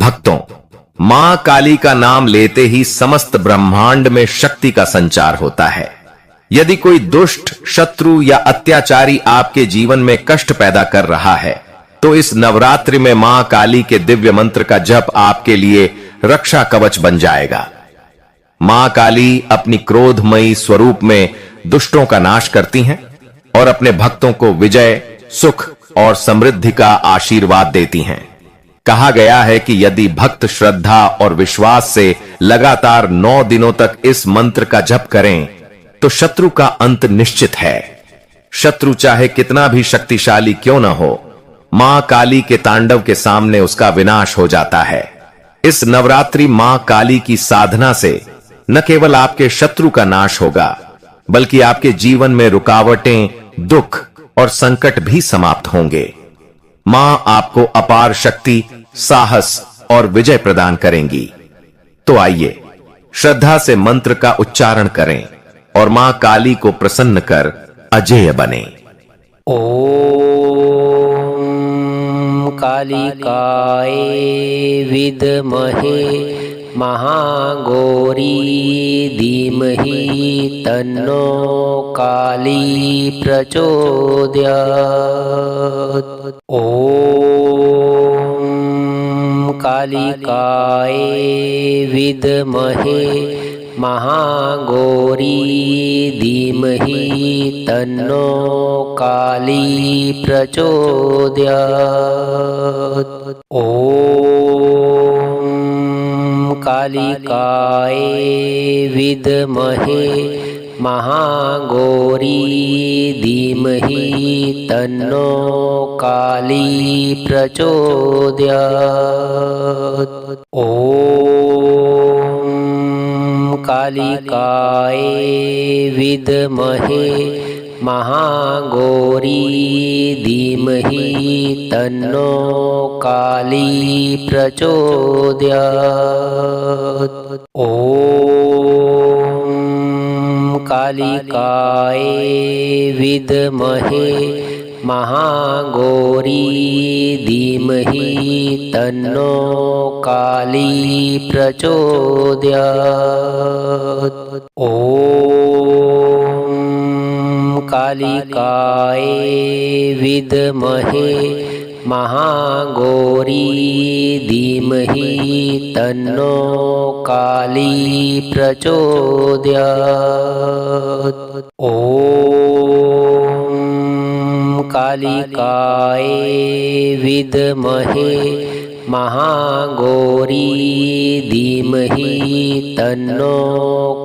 भक्तों, मां काली का नाम लेते ही समस्त ब्रह्मांड में शक्ति का संचार होता है। यदि कोई दुष्ट, शत्रु या अत्याचारी आपके जीवन में कष्ट पैदा कर रहा है, तो इस नवरात्रि में मां काली के दिव्य मंत्र का जप आपके लिए रक्षा कवच बन जाएगा। मां काली अपनी क्रोधमयी स्वरूप में दुष्टों का नाश करती हैं और अपने भक्तों को विजय, सुख और समृद्धि का आशीर्वाद देती हैं। कहा गया है कि यदि भक्त श्रद्धा और विश्वास से लगातार 9 दिनों तक इस मंत्र का जप करें तो शत्रु का अंत निश्चित है। शत्रु चाहे कितना भी शक्तिशाली क्यों न हो, मां काली के तांडव के सामने उसका विनाश हो जाता है। इस नवरात्रि मां काली की साधना से न केवल आपके शत्रु का नाश होगा, बल्कि आपके जीवन में रुकावटें, दुख और संकट भी समाप्त होंगे। मां आपको अपार शक्ति, साहस और विजय प्रदान करेंगी। तो आइए श्रद्धा से मंत्र का उच्चारण करें और मां काली को प्रसन्न कर अजेय बने। ओम कालिकाय विद्महे महागौरी धीमहि तन्नो काली प्रचोदयात्। ओम कालिकाय विद्महे महागौरी धीमहि तन्नो काली प्रचोदयात्। ओम कालिकाय विद्महे महागौरी धीमहि तन्नो काली प्रचोदयात्। ओम कालिकाय विद्महे महागौरी धीमहि तन्नो काली प्रचोदयात्। ओम कालिकाय विद्महे महागौरी धीमहि तन्नो काली प्रचोदयात्। ओम कालिकाय विद्महे महागौरी धीमहि तन्नो काली प्रचोदयात्। ओम कालिकाय विद्महे महागौरी धीमहि तन्नो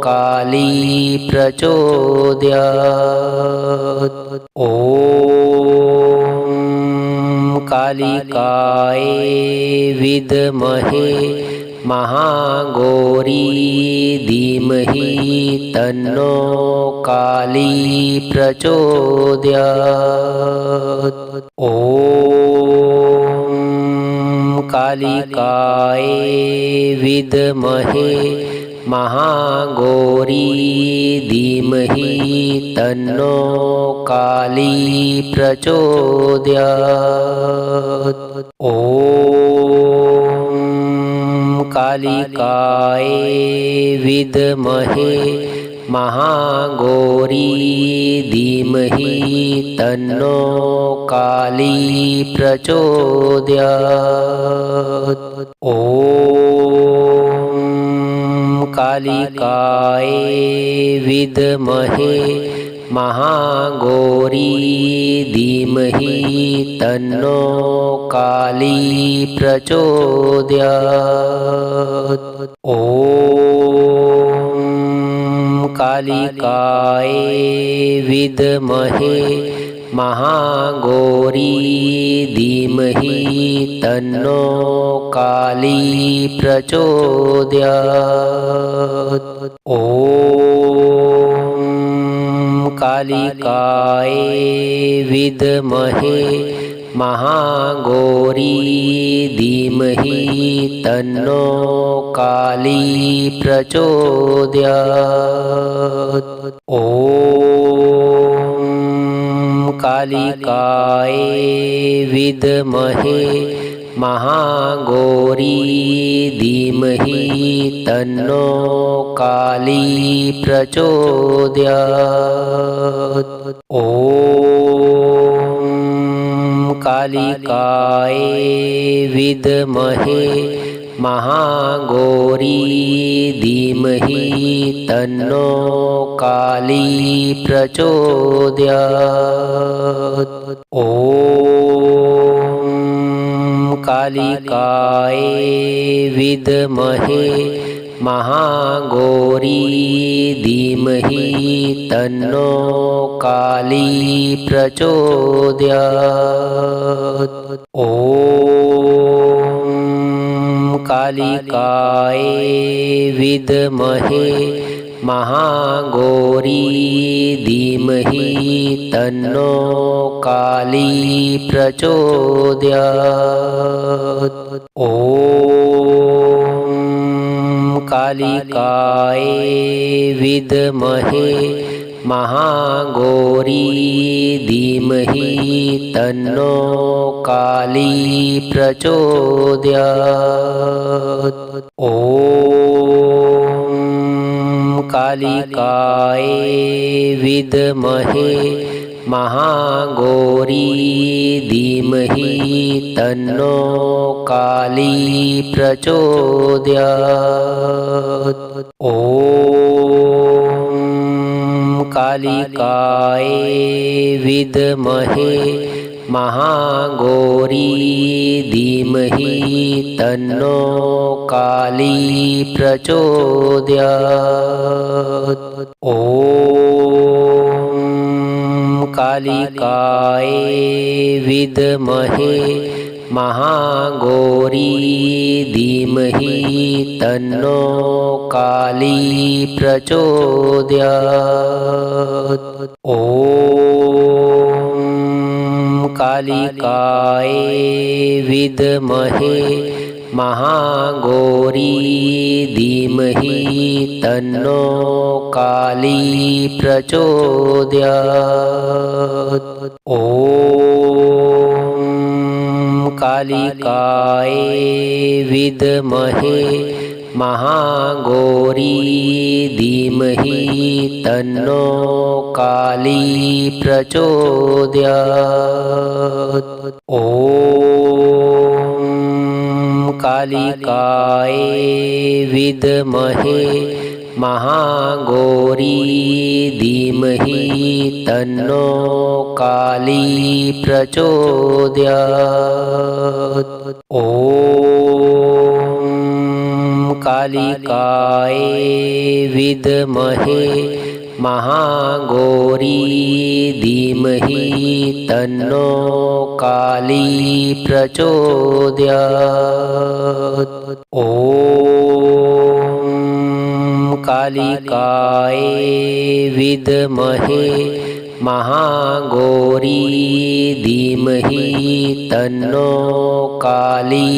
काली प्रचोदयात्। ओम कालिकाय विद्महे महागौरी धीमहि तन्नो काली प्रचोदयात्। ओम कालिकाय विद्महे महागौरी धीमहि तन्नो काली प्रचोदयात्। ओम कालिकाय विद्महे महागौरी धीमहि तन्नो काली प्रचोदयात्। ओम कालिकाय विद्महे महागौरी धीमहि तन्नो काली प्रचोदयात्। ओम कालिकाय विद्महे महागौरी धीमहि तन्नो काली प्रचोदयात्। ओम कालिकाय विद्महे महागौरी धीमहि तन्नो काली प्रचोदयात्। ओम कालिकाय विद्महे महाघोरी धीमहि तन्नो काली प्रचोदयात्। ॐ कालिकाय विद्महे महाघोरी धीमहि तन्नो काली प्रचोदयात्। ॐ कालिकाय विद्महे महाघोरी धीमहि तन्नो काली प्रचोदयात्। ॐ कालिकाय विद्महे महाघोरी धीमहि तन्नो काली प्रचोदयात्। ॐ कालिकाय विद्महे महाघोरी धीमहि तन्नो काली प्रचोदयात्। ॐ कालिकाय विद्महे महाघोरी धीमहि तन्नो काली प्रचोदयात्। ॐ कालिकाय विद्महे महाघोरी धीमहि तन्नो काली प्रचोदयात्। ॐ कालिकाय विद्महे महाघोरी धीमहि तन्नो काली प्रचोदयात्। ॐ कालिकाय विद्महे महाघोरी धीमहि तन्नो काली प्रचोदयात्। ॐ कालिकाय विद्महे महाघोरी धीमहि तन्नो काली प्रचोदयात्। ॐ कालिकाय विद्महे महाघोरी धीमहि तन्नो काली प्रचोदयात्। ॐ कालिकाय विद्महे महाघोरी धीमहि तन्नो काली प्रचोदयात्। ॐ कालिकाय विद्महे महाघोरी धीमहि तन्नो काली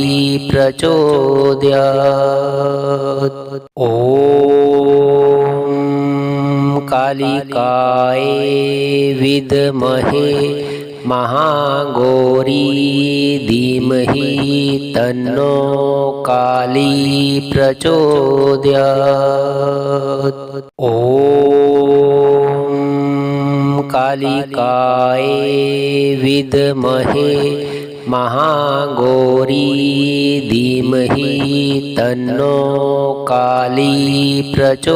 प्रचोदयात्। ॐ कालिकाय विद्महे महाघोरी धीमहि तन्नो काली प्रचोदयात्। ॐ कालिकाय विद्महे महाघोरी धीमहि तन्नो काली प्रचोदयात्।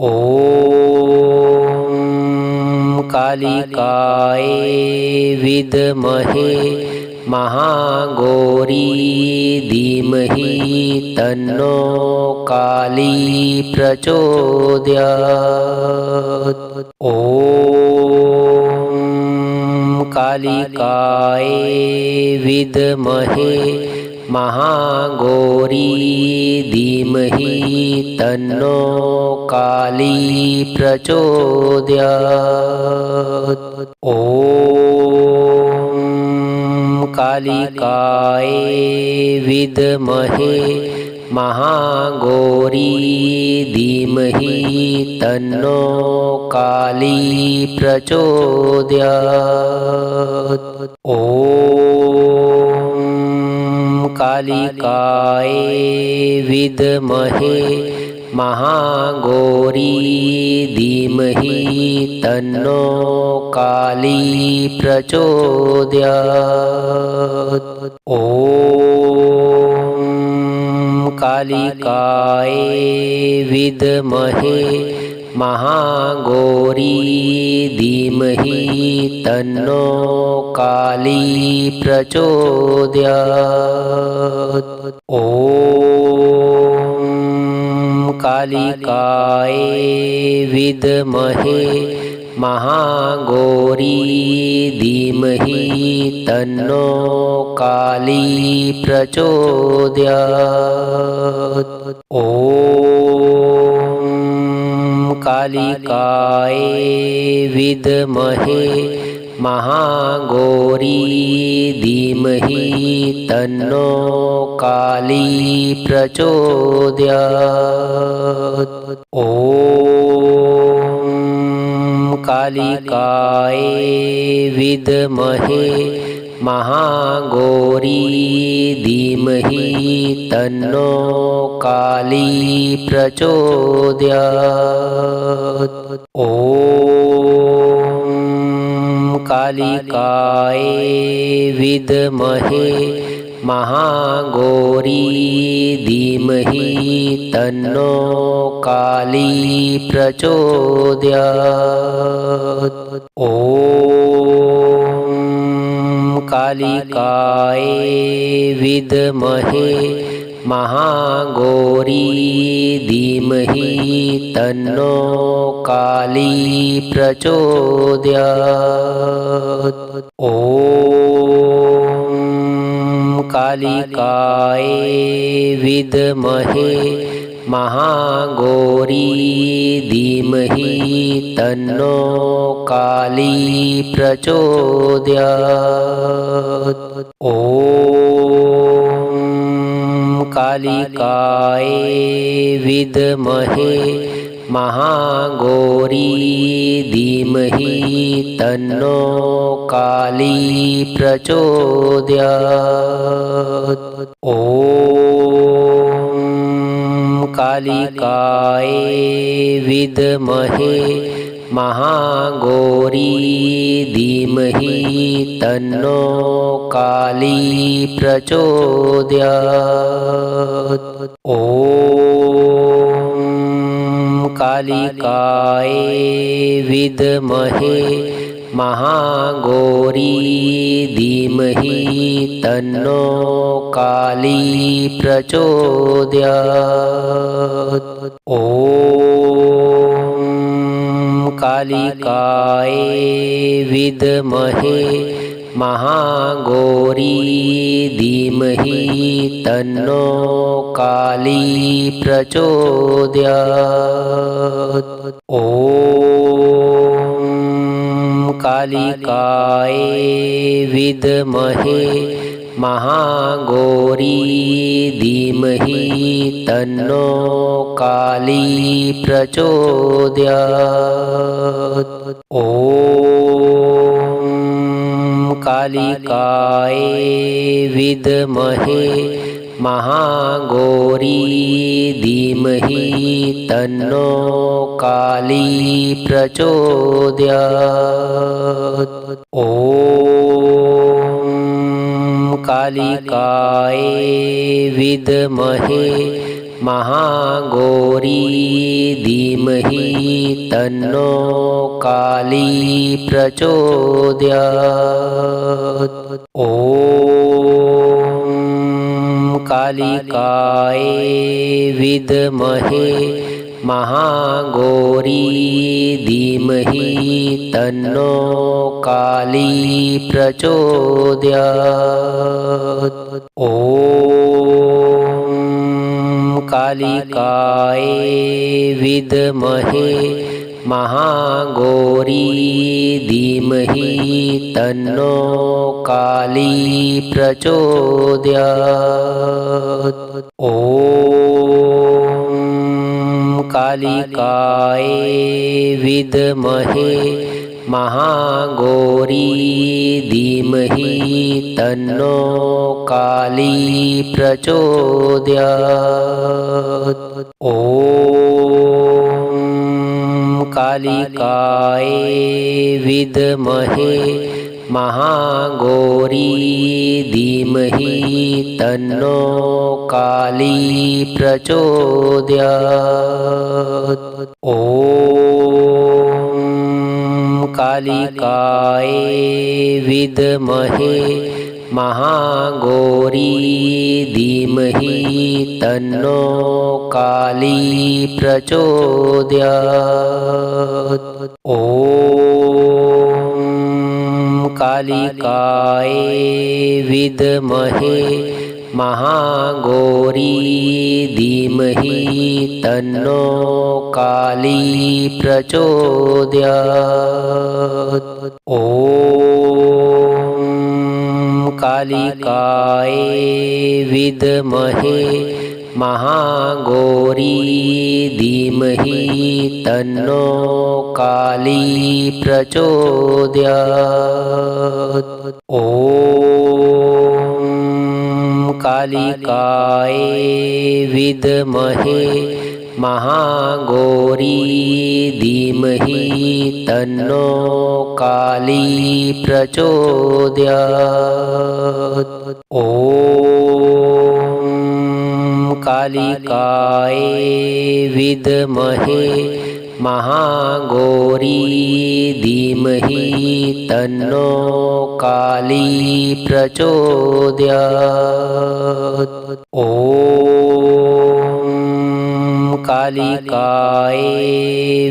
ॐ कालिकाय विद्महे महाघोरी धीमहि तन्नो काली प्रचोदयात्। ॐ कालिकाय विद्महे महाघोरी धीमहि तन्नो काली प्रचोदयात्। ॐ कालिकाय विद्महे महाघोरी धीमहि तन्नो काली प्रचोदयात्। ॐ कालिकाय विद्महे महागौरी धीमहि तन्नो काली प्रचोदयात्। ॐ कालिकाय विद्महे महागौरी धीमहि तन्नो काली प्रचोदयात्। ॐ कालिकाय विद्महे महागौरी धीमहि तन्नो काली प्रचोदयात्। ॐ कालिकाय विद्महे महागौरी धीमहि तन्नो काली प्रचोदयात्। ॐ कालिकाय विद्महे महागौरी धीमहि तन्नो काली प्रचोदयात्। ॐ कालिकाय विद्महे महागौरी धीमहि तन्नो काली प्रचोदयात्। ॐ कालिकाय विद्महे महागौरी धीमहि तन्नो काली प्रचोदयात्। ॐ कालिकाय विद्महे महागौरी धीमहि तन्नो काली प्रचोदयात्। ॐ कालिकाय विद्महे महागौरी धीमहि तन्नो काली प्रचोदयात्। ॐ कालिकाय विद्महे महागौरी धीमहि तन्नो काली प्रचोदयात्। ॐ कालिकाय विद्महे महागौरी धीमहि तन्नो काली प्रचोदयात्। ॐ कालिकाय विद्महे महागौरी धीमहि तन्नो काली प्रचोदयात्। ॐ कालिकाय विद्महे महागौरी धीमहि तन्नो काली प्रचोदयात्। ॐ कालिकाय विद्महे महागौरी धीमहि तन्नो काली प्रचोदयात्। ॐ कालिकाय विद्महे महागौरी धीमहि तन्नो काली प्रचोदयात्। ॐ कालिकाय विद्महे महागौरी धीमहि तन्नो काली प्रचोदयात्। ॐ कालिकाय विद्महे महागौरी धीमहि तन्नो काली प्रचोदयात्। ॐ कालिकाय विद्महे महाघोरी धीमहि तन्नो काली प्रचोदयात्। ॐ कालिकाय विद्महे महाघोरी धीमहि तन्नो काली प्रचोदयात्। ॐ कालिकाय विद्महे महाघोरी धीमहि तन्नो काली प्रचोदयात्। ॐ कालिकाय विद्महे महाघोरी धीमहि तन्नो काली प्रचोदयात्। ॐ कालिकाय विद्महे महाघोरी धीमहि तन्नो काली प्रचोदयात्। ॐ कालिकाय विद्महे महाघोरी धीमहि तन्नो काली प्रचोदयात्। ॐ कालिकाय विद्महे महाघोरी धीमहि तन्नो काली प्रचोदयात्। ॐ कालिकाय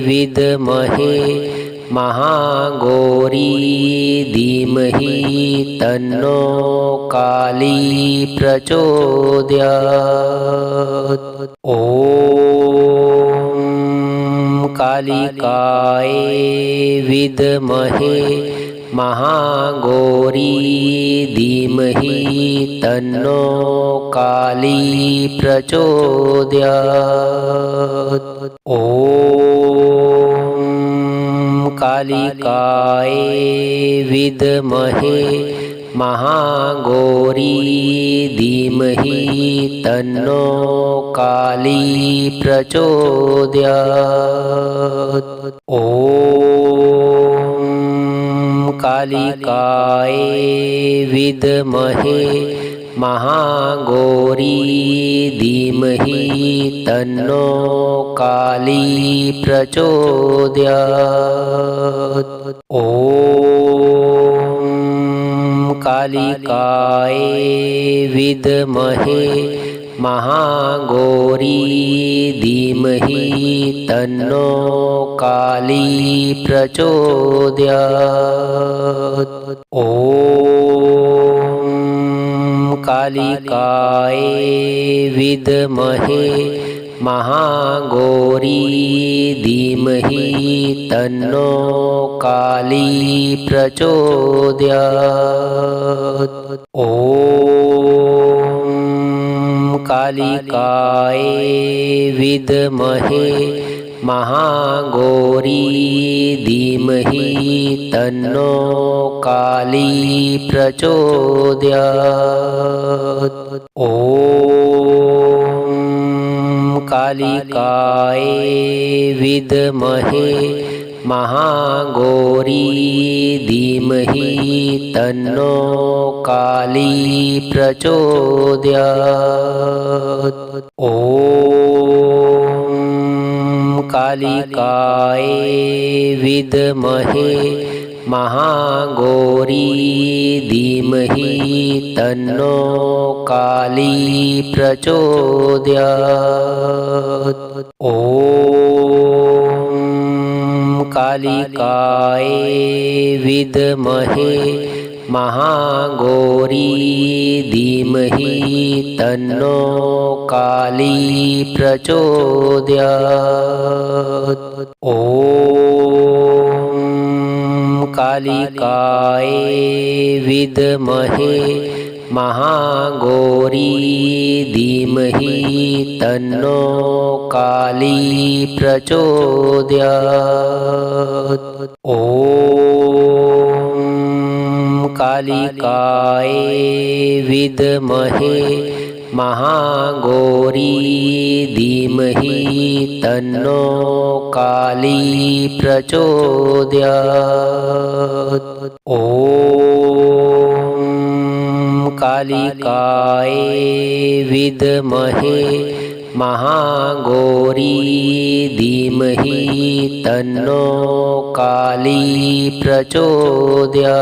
विद्महे महाघोरी धीमहि तन्नो काली प्रचोदयात्। ॐ कालिकाय विद्महे महाघोरी धीमहि तन्नो काली प्रचोदयात्। ॐ कालिकाय विद्महे महाघोरी धीमहि तन्नो काली प्रचोदयात्। ॐ कालिकाय विद्महे महाघोरी धीमहि तन्नो काली प्रचोदयात्। ॐ कालिकाय विद्महे महाघोरी धीमहि तन्नो काली प्रचोदयात्। ॐ कालिकाय विद्महे महाघोरी धीमहि तन्नो काली प्रचोदयात्। ॐ कालिकाय विद्महे महाघोरी धीमहि तन्नो काली प्रचोदयात्। ॐ कालिकाय विद्महे महाघोरी धीमहि तन्नो काली प्रचोदयात्। ॐ कालिकाय विद्महे महाघोरी धीमहि तन्नो काली प्रचोदयात्। ॐ कालिकाय विद्महे महाघोरी धीमहि तन्नो काली प्रचोदयात्। ॐ कालिकाय विद्महे महाघोरी धीमहि तन्नो काली प्रचोदयात्। ॐ कालिकाय विद्महे महागौरी धीमहि तन्नो काली प्रचोदयात्। ॐ कालिकाय विद्महे महागौरी धीमहि तन्नो काली प्रचोदयात्।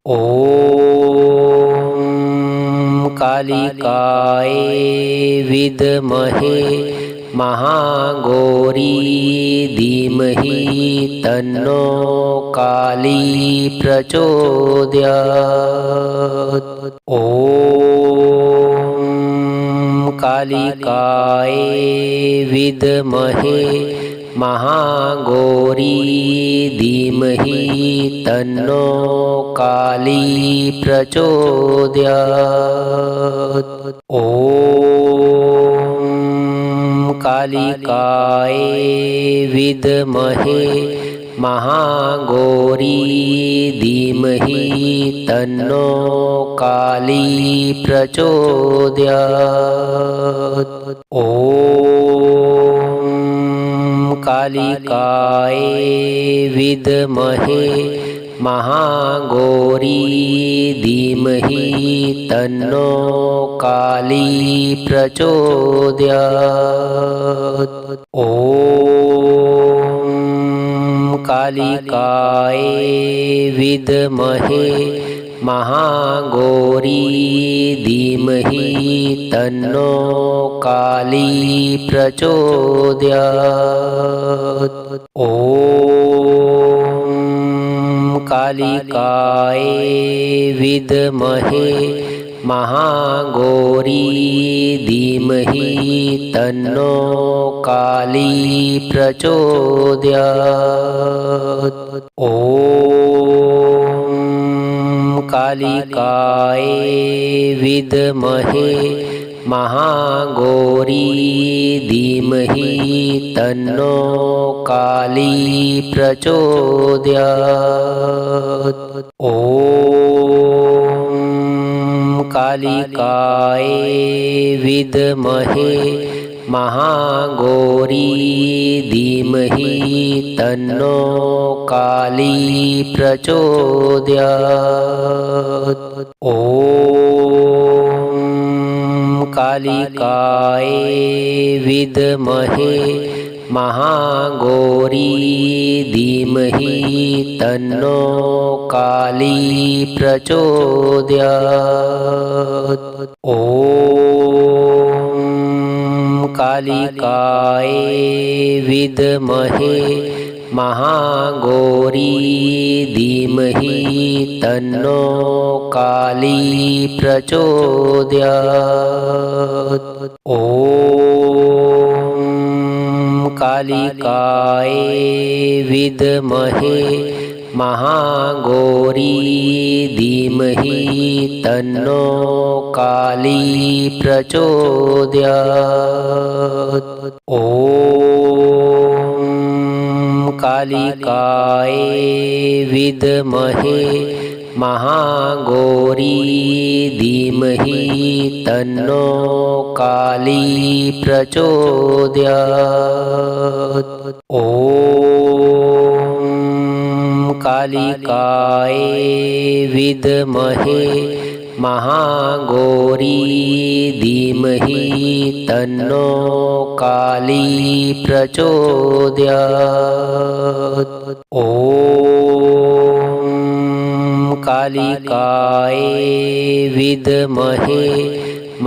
ॐ कालिकाय विद्महे महागौरी धीमहि तन्नो काली प्रचोदयात्। ॐ कालिकाय विद्महे महागौरी धीमहि तन्नो काली प्रचोदयात्। ॐ कालिकाय विद्महे महागौरी धीमहि तन्नो काली प्रचोदयात्। ॐ कालिकाय विद्महे महागौरी धीमहि तन्नो काली प्रचोदयात्। ॐ कालिकाय विद्महे महागौरी धीमहि तन्नो काली प्रचोदयात्। ॐ कालिकाय विद्महे महागौरी धीमहि तन्नो काली प्रचोदयात्। ॐ कालिकाय विद्महे महागौरी धीमहि तन्नो काली प्रचोदयात्। ॐ कालिकाय विद्महे महागौरी धीमहि तन्नो काली प्रचोदयात्। ॐ कालिकाय विद्महे महागौरी धीमहि तन्नो काली प्रचोदयात्। ॐ कालिकाय विद्महे महागौरी धीमहि तन्नो काली प्रचोदयात्। ॐ कालिकाय विद्महे महागौरी धीमहि तन्नो काली प्रचोदयात्। ॐ कालिकाय विद्महे महागौरी धीमहि तन्नो काली प्रचोदयात्। ॐ कालिकाय विद्महे महागौरी धीमहि तन्नो काली प्रचोदयात्। ॐ कालिकाय विद्महे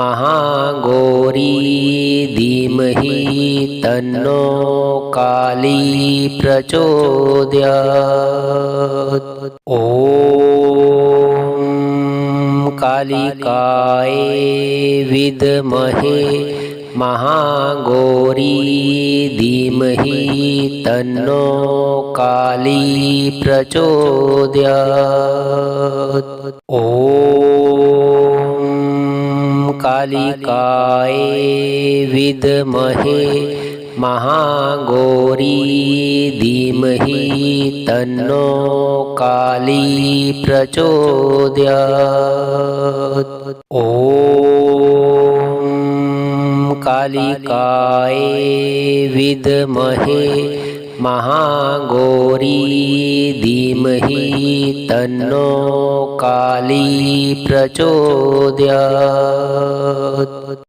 महागौरी धीमहि तन्नो काली प्रचोदयात्। ॐ कालिकाय विद्महे महागौरी धीमहि तन्नो काली प्रचोदयात्। ॐ कालिकाय विद्महे महागौरी धीमहि तन्नो काली प्रचोदयात्। ॐ कालिकाय विद्महे महागौरी धीमहि तन्नो काली प्रचोदयात्।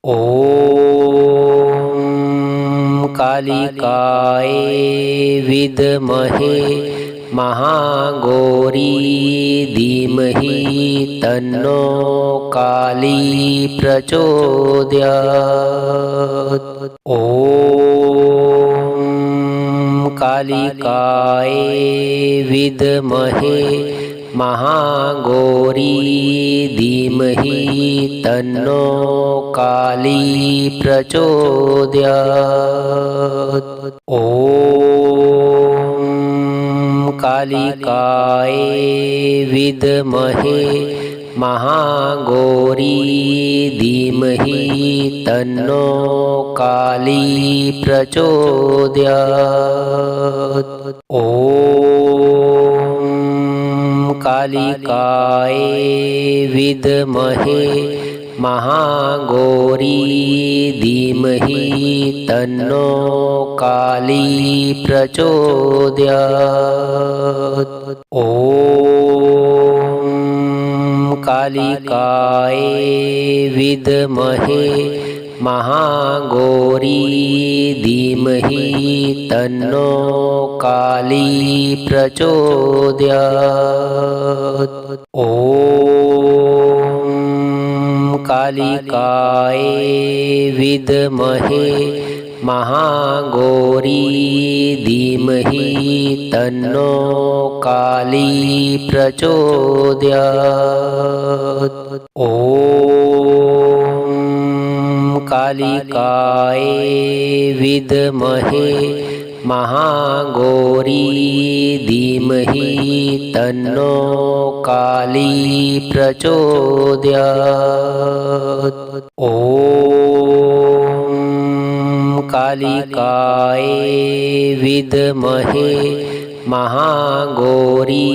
ॐ कालिकाय विद्महे महागौरी धीमहि तन्नो काली प्रचोदयात्। ॐ कालिकाय विद्महे महागौरी धीमहि तन्नो काली प्रचोदयात्। ॐ कालिकाय विद्महे महागौरी धीमहि तन्नो काली प्रचोदयात्। ॐ कालिकाय विद्महे महागौरी धीमहि तन्नो काली प्रचोदयात्। ॐ कालिकाय विद्महे महागौरी धीमहि तन्नो काली प्रचोदयात्। ॐ कालिकाय विद्महे महागौरी धीमहि तन्नो काली प्रचोदयात्। ॐ कालिकाय विद्महे महागौरी धीमहि तन्नो काली प्रचोदयात्। ॐ कालिकाय विद्महे महागौरी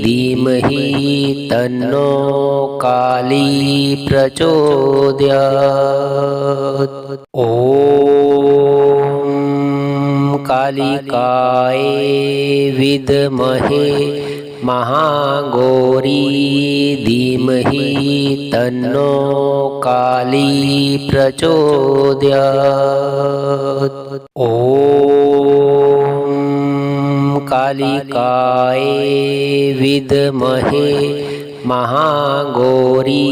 धीमहि तन्नो काली प्रचोदयात्। ॐ कालिकाय विद्महे महागौरी धीमहि तन्नो काली प्रचोदयात्। ॐ कालिकाय विद्महे महागौरी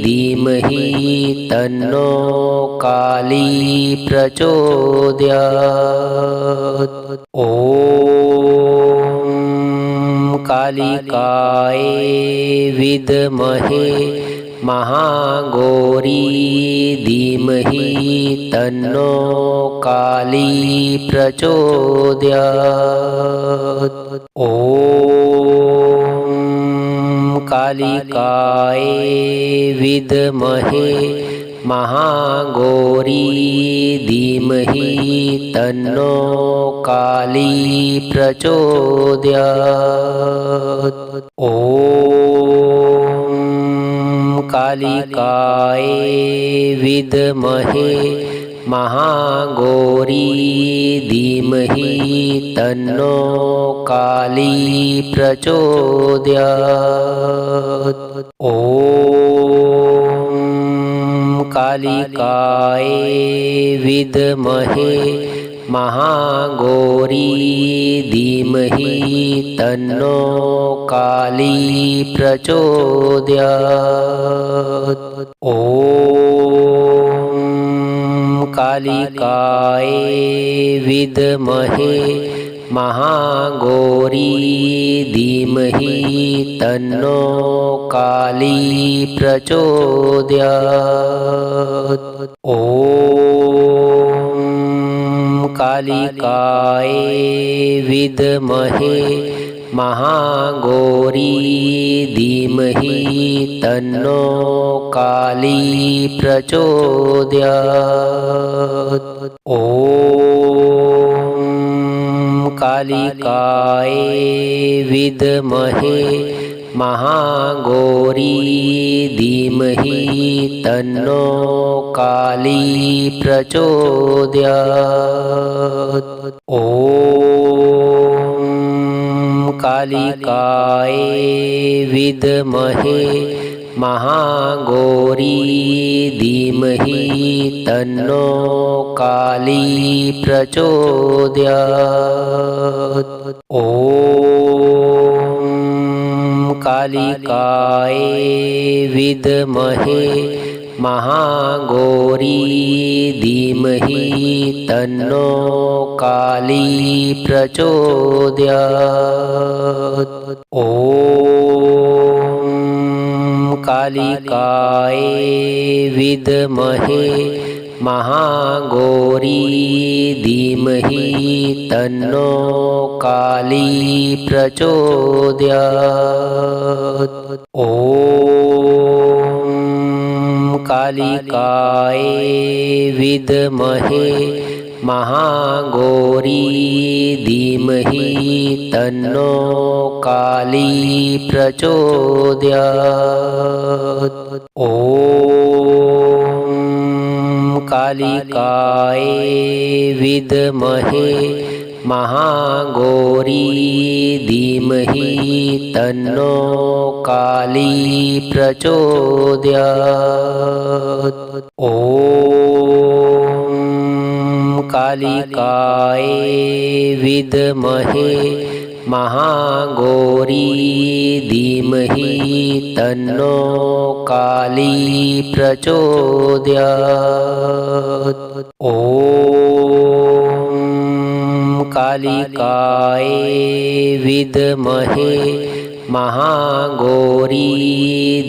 धीमहि तन्नो काली प्रचोदयात्। ॐ कालिकाय विद्महे महागौरी धीमहि तन्नो काली प्रचोदयात्। ॐ कालिकाय विद्महे महागौरी धीमहि तन्नो काली प्रचोदयात्। ॐ कालिकाय विद्महे महागौरी धीमहि तन्नो काली प्रचोदयात्। ॐ कालिकाय विद्महे महागौरी धीमहि तन्नो काली प्रचोदयात्। ॐ कालिकाय विद्महे महागौरी धीमहि तन्नो काली प्रचोदयात्। ॐ कालिकाय विद्महे महागौरी धीमहि तन्नो काली प्रचोदयात्। ॐ कालिकाय विद्महे महागौरी धीमहि तन्नो काली प्रचोदयात्। ॐ कालिकाय विद्महे महागौरी धीमहि तन्नो काली प्रचोदयात्। ॐ कालिकाय विद्महे महागौरी धीमहि तन्नो काली प्रचोदयात्। ॐ कालिकाय विद्महे महागौरी धीमहि तन्नो काली प्रचोदयात्। ॐ कालिकाय विद्महे महागौरी धीमहि तन्नो काली प्रचोदयात्। ॐ कालिकाय विद्महे महागौरी धीमहि तन्नो काली प्रचोदयात्। ॐ कालिकाय विद्महे महागौरी धीमहि तन्नो काली प्रचोदयात्। ॐ कालिकाय विद्महे महागौरी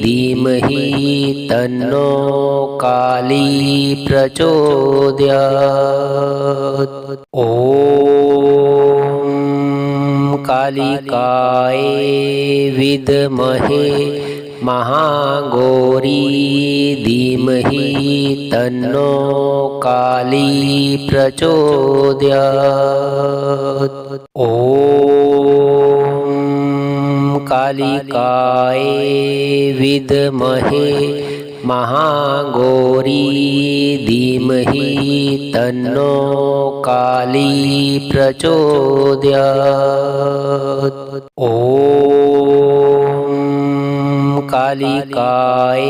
धीमहि तन्नो काली प्रचोदयात्। ॐ कालिकाय विद्महे महागौरी धीमहि तन्नो काली प्रचोदयात्। ॐ कालिकाय विद्महे महागौरी धीमहि तन्नो काली प्रचोदयात्। ॐ कालिकाय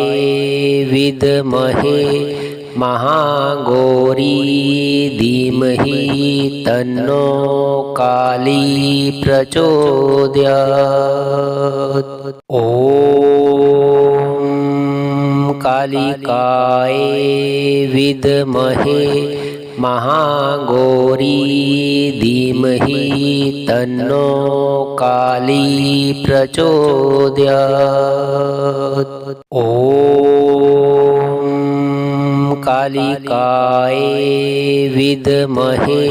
विद्महे महागौरी धीमहि तन्नो काली प्रचोदयात्। ॐ कालिकाय विद्महे महागौरी धीमहि तन्नो काली प्रचोदयात्। ॐ कालिकाय विद्महे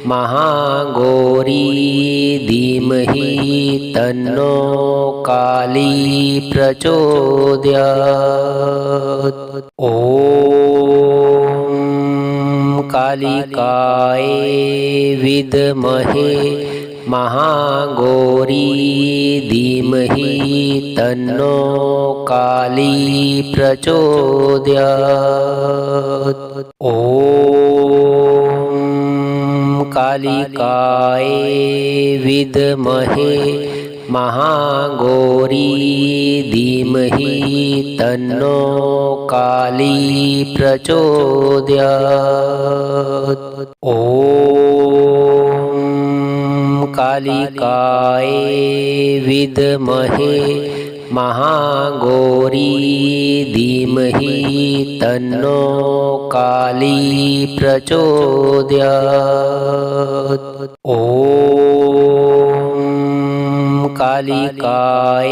महागौरी धीमहि तन्नो काली प्रचोदयात्। ॐ कालिकाय विद्महे महागौरी धीमहि तन्नो काली प्रचोदयात्। ॐ कालिकाय विद्महे महागौरी धीमहि तन्नो काली प्रचोदयात्। ॐ कालिकाय विद्महे महागौरी धीमहि तन्नो काली प्रचोदयात्। ॐ कालिकाय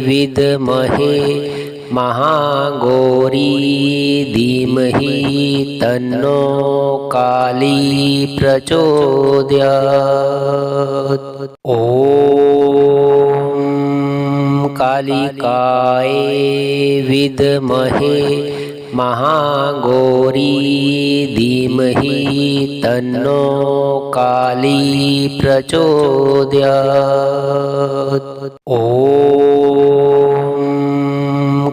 विद्महे महागौरी धीमहि तन्नो काली प्रचोदयात्। ॐ कालिकाय विद्महे महाघोरी धीमहि तन्नो काली प्रचोदयात्। ॐ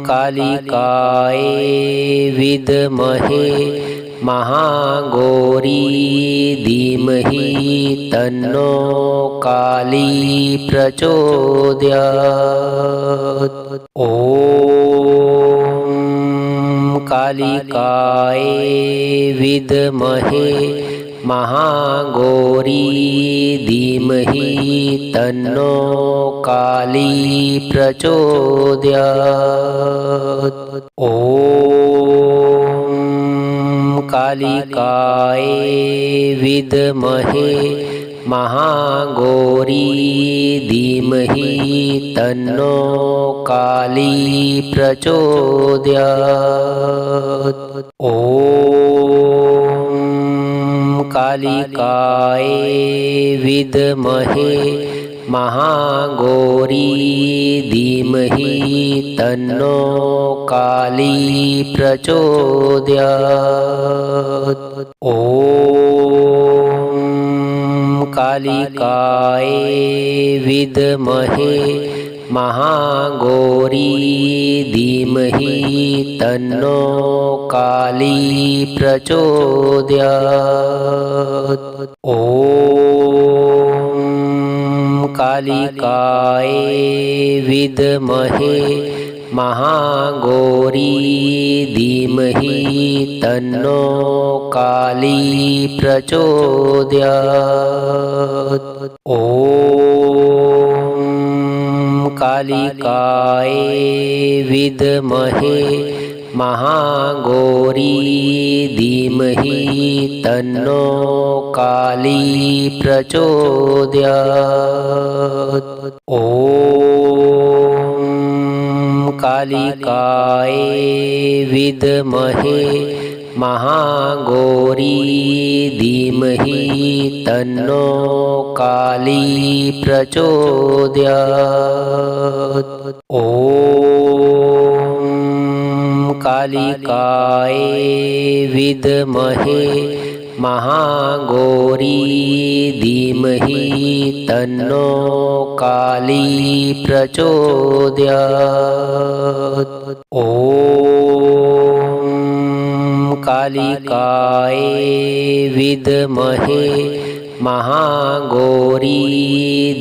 कालिकाय विद्महे महाघोरी धीमहि तन्नो काली प्रचोदयात्। ॐ कालिकाय विद्महे महाघोरी धीमहि तन्नो काली प्रचोदयात्। ॐ कालिकाय विद्महे महाघोरी धीमहि तन्नो काली प्रचोदयात्। ॐ कालिकाय विद्महे महाघोरी धीमहि तन्नो काली प्रचोदयात्। ॐ कालिकाय विद्महे महाघोरी धीमहि तन्नो काली प्रचोदयात्। ॐ कालिकाय विद्महे महाघोरी धीमहि तन्नो काली प्रचोदयात्। ॐ कालिकाय विद्महे महाघोरी धीमहि तन्नो काली प्रचोदयात्। ॐ कालिकाय विद्महे महाघोरी धीमहि तन्नो काली प्रचोदयात्। ॐ कालिकाय विद्महे महाघोरी धीमहि तन्नो काली प्रचोदयात्। ॐ कालिकाय विद्महे महाघोरी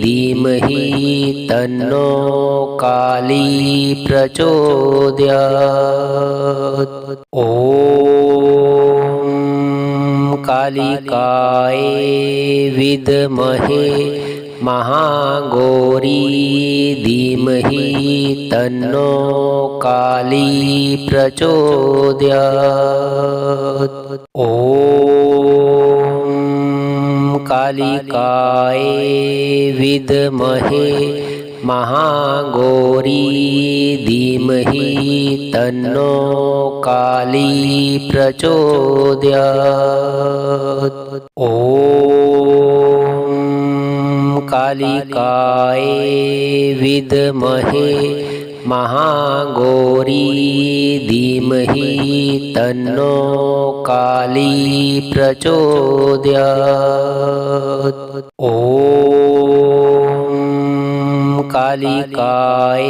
धीमहि तन्नो काली प्रचोदयात्। ॐ कालिकाय विद्महे महाघोरी धीमहि तन्नो काली प्रचोदयात्। ॐ कालिकाय विद्महे महाघोरी धीमहि तन्नो काली प्रचोदयात्। ॐ कालिकाय विद्महे महाघोरी धीमहि तन्नो काली प्रचोदयात्। ॐ कालिकाय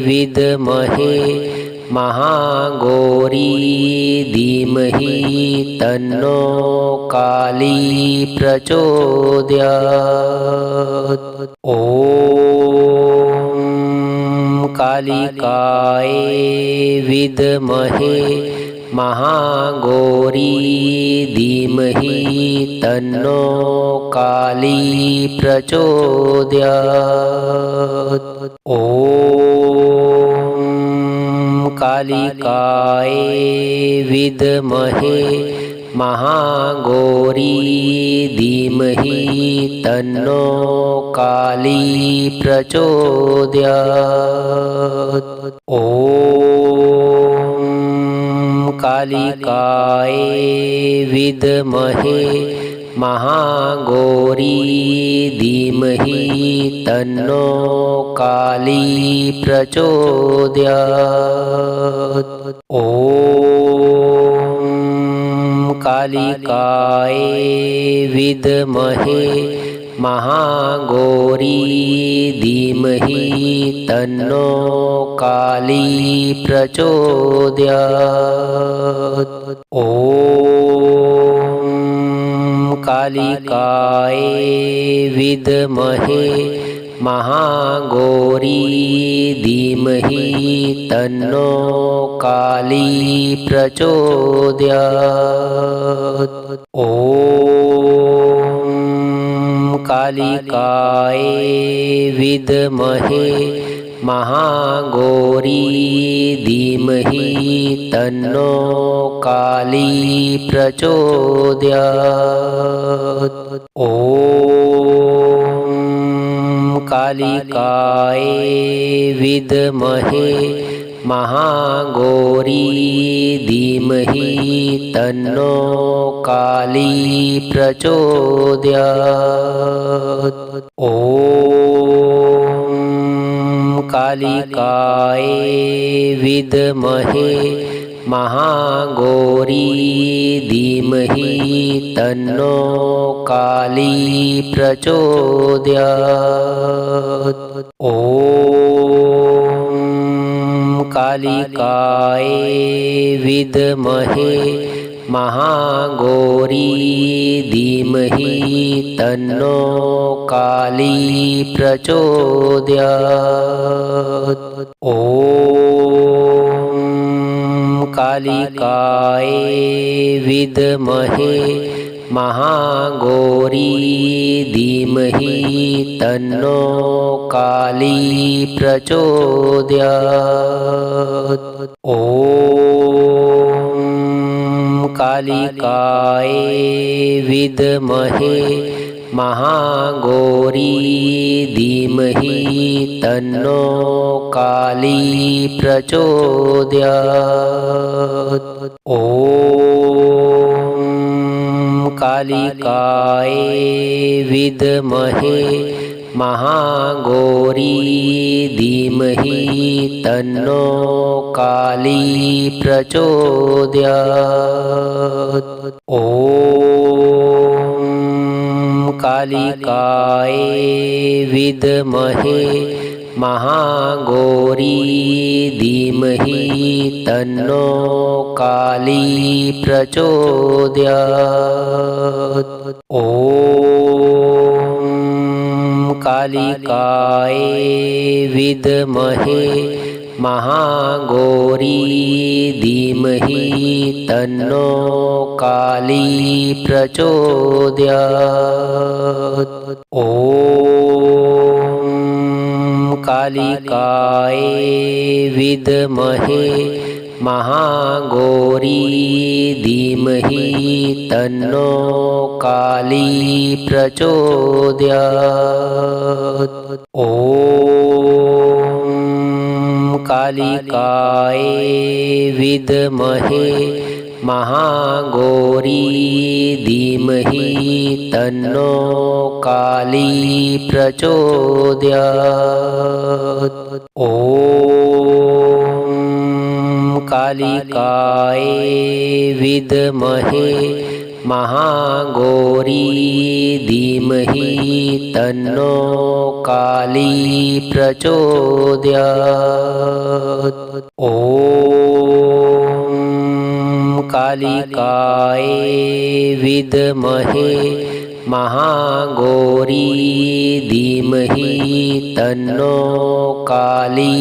विद्महे महाघोरी धीमहि तन्नो काली प्रचोदयात्। ॐ कालिकाय विद्महे महाघोरी धीमहि तन्नो काली प्रचोदयात्। ॐ कालिकाय विद्महे महाघोरी धीमहि तन्नो काली प्रचोदयात्। ॐ कालिकाय विद्महे महागौरी धीमहि तन्नो काली प्रचोदयात्। ॐ कालिकाय विद्महे महागौरी धीमहि तन्नो काली प्रचोदयात्। ॐ कालिकाय विद्महे महागौरी धीमहि तन्नो काली प्रचोदयात्। ॐ कालिकाय विद्महे महागौरी धीमहि तन्नो काली प्रचोदयात्। ॐ कालिकाय विद्महे महागौरी धीमहि तन्नो काली प्रचोदयात्। ॐ कालिकाय विद्महे महागौरी धीमहि तन्नो काली प्रचोदयात्। ॐ कालिकाय विद्महे महागौरी धीमहि तन्नो काली प्रचोदयात्। ॐ कालिकाय विद्महे महागौरी धीमहि तन्नो काली प्रचोदयात्। ॐ कालिकाय विद्महे महागौरी धीमहि तन्नो काली प्रचोदयात्। ॐ कालिकाय विद्महे महागौरी धीमहि तन्नो काली प्रचोदयात्। ॐ कालिकाय विद्महे महागौरी धीमहि तन्नो काली प्रचोदयात्। ॐ कालिकाय विद्महे महागौरी धीमहि तन्नो काली प्रचोदयात्। ॐ कालिकाय विद्महे महागौरी धीमहि तन्नो काली प्रचोदयात्। ॐ कालिकाय विद्महे महागौरी धीमहि तन्नो काली प्रचोदयात्। ॐ कालिकाय विद्महे महागौरी धीमहि तन्नो काली प्रचोदयात्। ॐ कालिकाय विद्महे महागौरी धीमहि तन्नो काली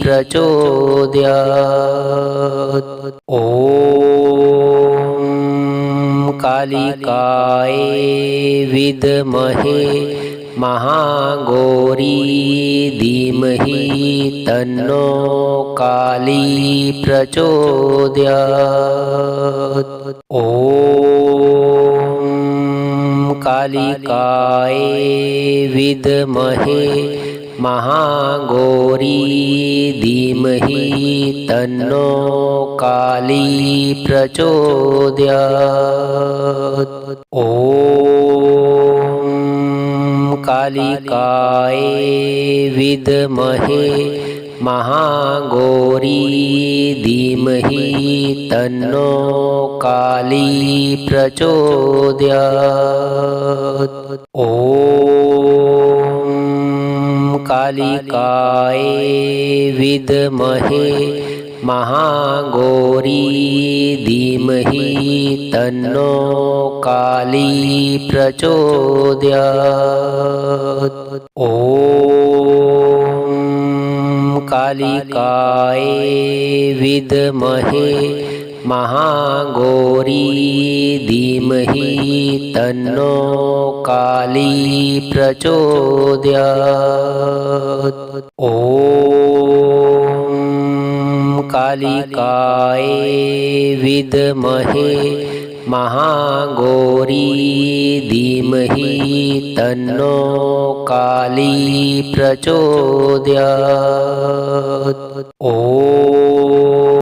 प्रचोदयात्। ॐ कालिकाय विद्महे महागौरी धीमहि तन्नो काली प्रचोदयात्। ॐ कालिकाय विद्महे महागौरी धीमहि तन्नो काली प्रचोदयात्। ॐ कालिकाय विद्महे महागौरी धीमहि तन्नो काली प्रचोदयात्। ॐ कालिकाय विद्महे महागौरी धीमहि तन्नो काली प्रचोदयात्। ॐ कालिकाय विद्महे महागौरी धीमहि तन्नो काली प्रचोदयात्। ॐ कालिकाय विद्महे महागौरी धीमहि तन्नो काली प्रचोदयात्। ॐ